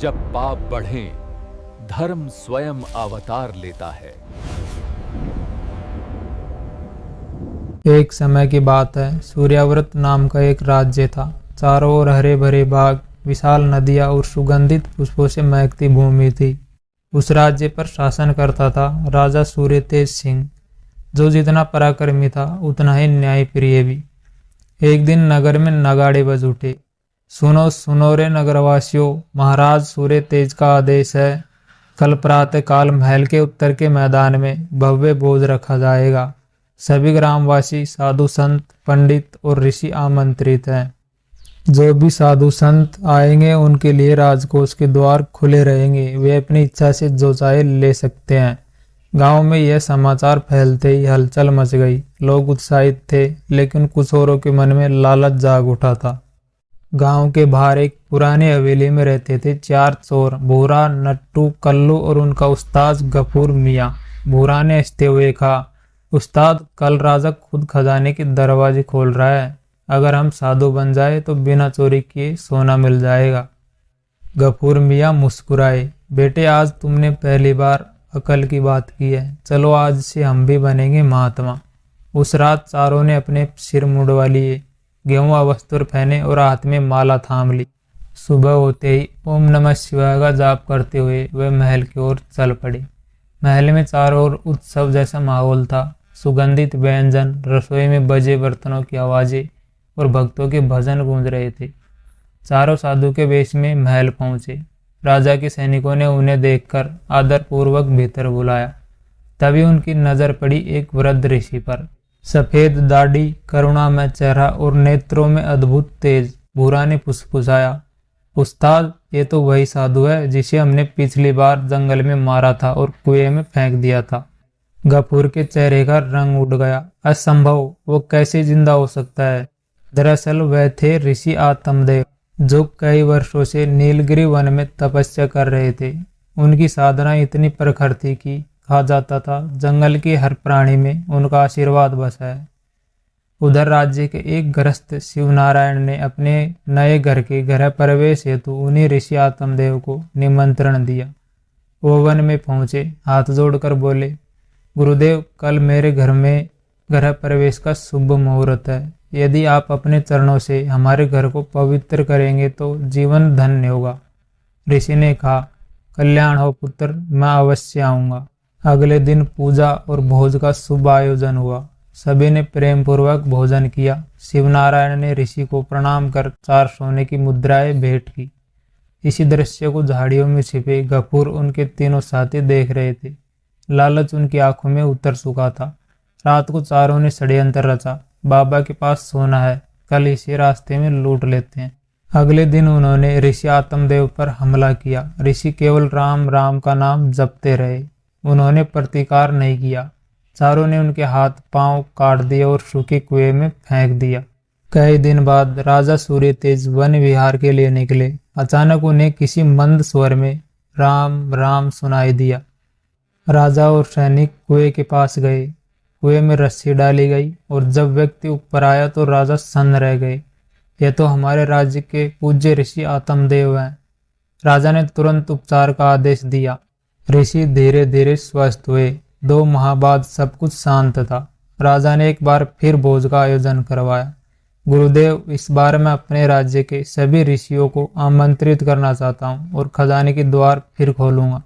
जब पाप बढ़े, धर्म स्वयं अवतार लेता है। एक समय की बात है, सूर्याव्रत नाम का एक राज्य था। चारों ओर हरे भरे बाग, विशाल नदियां और सुगंधित पुष्पों से महकती भूमि थी। उस राज्य पर शासन करता था राजा सूर्यतेज सिंह, जो जितना पराक्रमी था उतना ही न्यायप्रिय भी। एक दिन नगर में नगाड़े बज उठे। सुनो सुनो रे नगरवासियों, महाराज सूर्यतेज का आदेश है, कल प्रातः काल महल के उत्तर के मैदान में भव्य भोज रखा जाएगा। सभी ग्रामवासी, साधु संत, पंडित और ऋषि आमंत्रित हैं। जो भी साधु संत आएंगे उनके लिए राजकोष के द्वार खुले रहेंगे, वे अपनी इच्छा से जो चाहे ले सकते हैं। गांव में यह समाचार फैलते ही हलचल मच गई। लोग उत्साहित थे, लेकिन कुछ औरों के मन में लालच जाग उठा था। गांव के बाहर एक पुरानी हवेली में रहते थे 4 चोर, भूरा, नट्टू, कल्लू और उनका उस्ताद गफूर मियाँ। भूरा ने हंसते हुए कहा, उस्ताद, कल राजा खुद खजाने के दरवाजे खोल रहा है। अगर हम साधु बन जाए तो बिना चोरी किए सोना मिल जाएगा। गफूर मियाँ मुस्कुराए, बेटे आज तुमने पहली बार अकल की बात की है, चलो आज से हम भी बनेंगे महात्मा। उस रात चारों ने अपने सिर मुंडवा लिए, गेहुआ वस्त्र पहने और हाथ में माला थाम ली। सुबह होते ही ओम नमः शिवाय का जाप करते हुए वे महल की ओर चल पड़े। महल में चारों ओर उत्सव जैसा माहौल था। सुगंधित व्यंजन, रसोई में बजे बर्तनों की आवाजें और भक्तों के भजन गूंज रहे थे। चारों साधु के वेश में महल पहुंचे। राजा के सैनिकों ने उन्हें देखकर आदरपूर्वक भीतर बुलाया। तभी उनकी नजर पड़ी एक वृद्ध ऋषि पर। सफेद दाढ़ी, करुणामय चेहरा और नेत्रों में अद्भुत तेज। भूरा ने फुसफुसाया, उस्ताद, ये तो वही साधु है जिसे हमने पिछली बार जंगल में मारा था और कुएं में फेंक दिया था। गफूर के चेहरे का रंग उड़ गया। असंभव, वो कैसे जिंदा हो सकता है? दरअसल वह थे ऋषि आत्मदेव, जो कई वर्षों से नीलगिरी वन में तपस्या कर रहे थे। उनकी साधना इतनी प्रखर थी कि कहा जाता था जंगल के हर प्राणी में उनका आशीर्वाद बसा है। उधर राज्य के एक गृहस्थ शिवनारायण ने अपने नए घर के गृह प्रवेश हेतु उन्हीं ऋषि आत्मदेव को निमंत्रण दिया। वो वन में पहुंचे, हाथ जोड़कर बोले, गुरुदेव, कल मेरे घर में गृह प्रवेश का शुभ मुहूर्त है। यदि आप अपने चरणों से हमारे घर को पवित्र करेंगे तो जीवन धन्य होगा। ऋषि ने कहा, कल्याण हो पुत्र, मैं अवश्य आऊंगा। अगले दिन पूजा और भोज का शुभ आयोजन हुआ। सभी ने प्रेम पूर्वक भोजन किया। शिवनारायण ने ऋषि को प्रणाम कर 4 सोने की मुद्राएं भेंट की। इसी दृश्य को झाड़ियों में छिपे गफूर उनके तीनों साथी देख रहे थे। लालच उनकी आंखों में उतर चुका था। रात को चारों ने षड्यंत्र रचा। बाबा के पास सोना है, कल इसी रास्ते में लूट लेते हैं। अगले दिन उन्होंने ऋषि आत्मदेव पर हमला किया। ऋषि केवल राम राम का नाम जपते रहे, उन्होंने प्रतिकार नहीं किया। चारों ने उनके हाथ पांव काट दिए और सूखे कुएं में फेंक दिया। कई दिन बाद राजा सूर्यतेज वन विहार के लिए निकले। अचानक उन्हें किसी मंद स्वर में राम राम सुनाई दिया। राजा और सैनिक कुएं के पास गए। कुएं में रस्सी डाली गई और जब व्यक्ति ऊपर आया तो राजा सन्न रह गए। यह तो हमारे राज्य के पूज्य ऋषि आत्मदेव हैं। राजा ने तुरंत उपचार का आदेश दिया। ऋषि धीरे धीरे स्वस्थ हुए। 2 माह बाद सब कुछ शांत था। राजा ने एक बार फिर भोज का आयोजन करवाया। गुरुदेव, इस बार मैं अपने राज्य के सभी ऋषियों को आमंत्रित करना चाहता हूँ और खजाने के द्वार फिर खोलूंगा।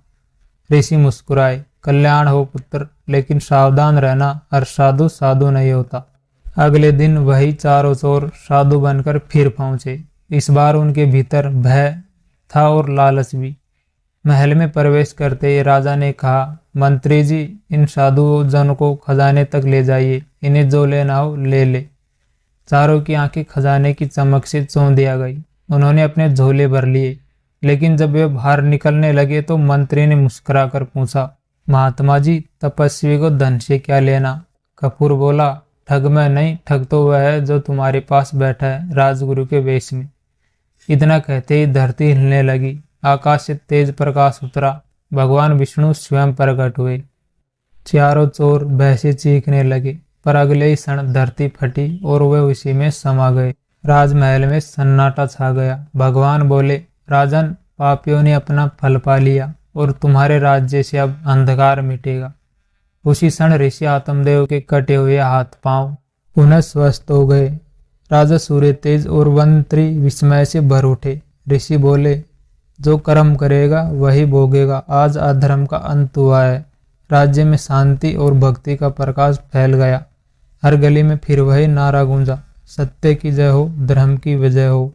ऋषि मुस्कुराए, कल्याण हो पुत्र, लेकिन सावधान रहना, हर साधु साधु नहीं होता। अगले दिन वही चारों चोर साधु बनकर फिर पहुंचे। इस बार उनके भीतर भय था और लालच भी। महल में प्रवेश करते ही राजा ने कहा, मंत्री जी, इन साधु जन को खजाने तक ले जाइए, इन्हें जो लेना हो ले ले। चारों की आंखें खजाने की चमक से चौंधिया गई। उन्होंने अपने झोले भर लिए, लेकिन जब वे बाहर निकलने लगे तो मंत्री ने मुस्कुराकर पूछा, महात्मा जी, तपस्वी को धन से क्या लेना? कपूर बोला, ठग मैं नहीं, ठग तो वह है जो तुम्हारे पास बैठा है राजगुरु के वेश में। इतना कहते ही धरती हिलने लगी। आकाश से तेज प्रकाश उतरा। भगवान विष्णु स्वयं प्रकट हुए। चारों चोर भय से चीखने लगे, पर अगले ही क्षण धरती फटी और वे उसी में समा गए। राजमहल में सन्नाटा छा गया। भगवान बोले, राजन, पापियों ने अपना फल पा लिया और तुम्हारे राज्य से अब अंधकार मिटेगा। उसी क्षण ऋषि आत्मदेव के कटे हुए हाथ पांव पुनः स्वस्थ हो गए। राजा सूर्य तेज और वंत्री विस्मय से भर उठे। ऋषि बोले, जो कर्म करेगा वही भोगेगा। आज अधर्म का अंत हुआ है। राज्य में शांति और भक्ति का प्रकाश फैल गया। हर गली में फिर वही नारा गूंजा, सत्य की जय हो, धर्म की विजय हो।